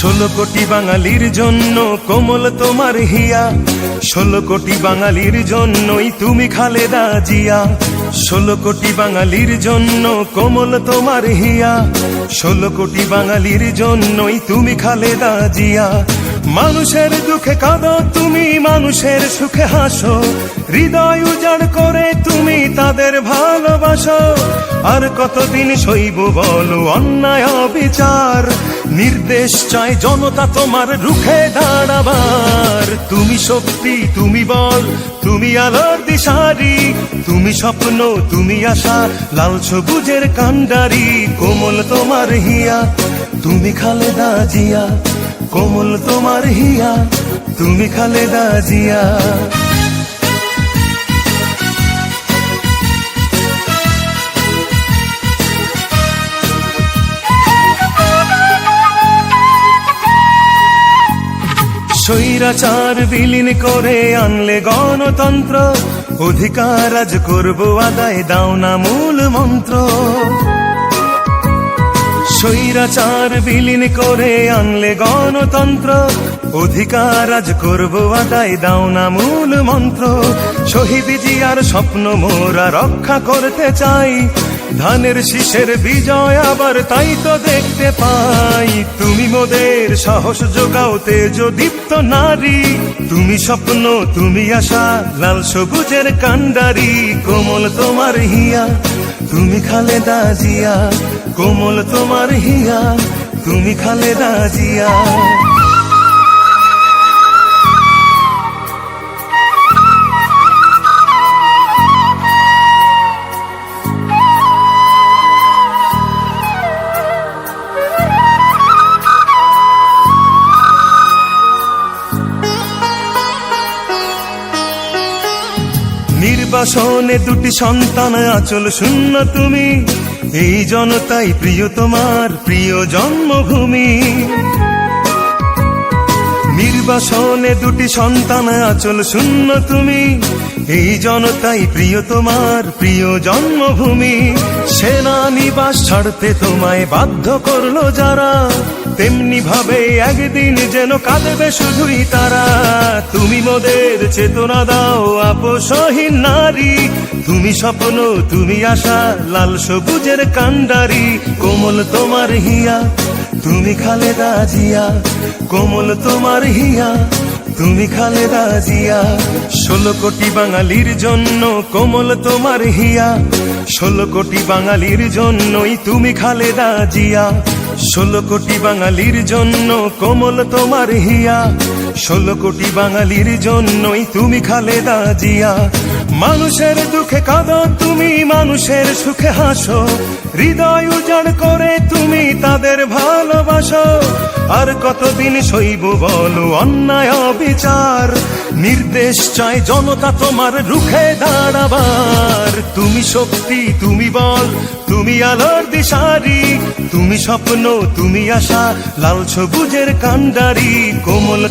16 কোটি বাঙালির জন্য কোমল তোমার হিয়া, 16 কোটি বাঙালির জন্যই তুমি খালেদা জিয়া। 16 কোটি বাঙালির জন্য কোমল তোমার হিয়া, 16 কোটি বাঙালির জন্যই তুমি খালেদা জিয়া। মানুষের দুঃখে কাঁদো তুমি, মানুষের সুখে হাসো, হৃদয় উজাড় করে তুমি তাদের ভালোবাসো। আর কতদিন সইব বলো অন্যায় অবিচার, নির্দেশ চায় জনতা তোমার রুখে দাঁড়াবার। তুমি শক্তি, তুমি বল, তুমি আলোর দিশারি, তুমি স্বপ্ন, তুমি আশা, লাল সবুজের কান্ডারি। কোমল তোমার হিয়া, তুমি খালেদা জিয়া, কোমল তোমার হিয়া, তুমি খালেদা জিয়া। স্বৈরাচার বিলীন করে আনলে গণতন্ত্র, অধিকার আজ করব আদায়, দাও না মূল মন্ত্র। স্বৈরাচার বিলীন করে আনলে গণতন্ত্র, অধিকার আজ করব আদায়, দাও না মূল মন্ত্র। শহীদ জিয়ার স্বপ্ন মোরা রক্ষা করতে চাই, ধানের শীষের বিজয় আবার তাই তো দেখতে পাই। তুমি মোদের সাহস যোগাও, তেজ দীপ্ত নারী, তুমি স্বপ্ন, তুমি আশা, লাল সবুজের কান্ডারি। কোমল তোমার হিয়া, তুমি খালেদা জিয়া, কোমল তোমার হিয়া, তুমি খালেদা জিয়া। নির্বাসনে দুটি সন্তান আঁচল শূন্য তুমি, এই জনতাই প্রিয় তোমার প্রিয় জন্মভূমি। নির্বাসনে দুটি সন্তান আঁচল শূন্য তুমি, এই জনতাই প্রিয় তোমার প্রিয় জন্মভূমি। সেনানিবাস ছাড়তে তোমায় বাধ্য করলো যারা, তেমনি ভাবে একদিন যেন কাঁদবে শুধুই তারা। তুমি মোদের চেতনা দাও আপোষহীন নারী, তুমি স্বপ্ন, তুমি আশা, লাল সবুজের কান্ডারি। কোমল তোমার হিয়া, তুমি খালেদা জিয়া, কোমল তোমার হিয়া, তুমি খালেদা জিয়া। 16 কোটি বাঙালির জন্য কোমল তোমার হিয়া, 16 কোটি বাঙালির জন্যই তুমি খালেদা জিয়া। 16 কোটি বাঙালির জন্য কোমল তোমার হিয়া, 16 কোটি বাঙালির জন্যই তুমি খালেদা জিয়া। মানুষের দুঃখে কাঁদো তুমি, মানুষের সুখে হাসো, হৃদয় উজাড় করে তুমি তাদের ভালোবাসো। আর কতদিন সইব বলো অন্যায় অবিচার, নির্দেশ চায় জনতা তোমার রুখে দাঁড়াবার। তুমি শক্তি, তুমি বল, তুমি আলোর দিশারি, তুমি স্বপ্ন, তুমি আশা, লাল সবুজের কান্ডারি। কোমল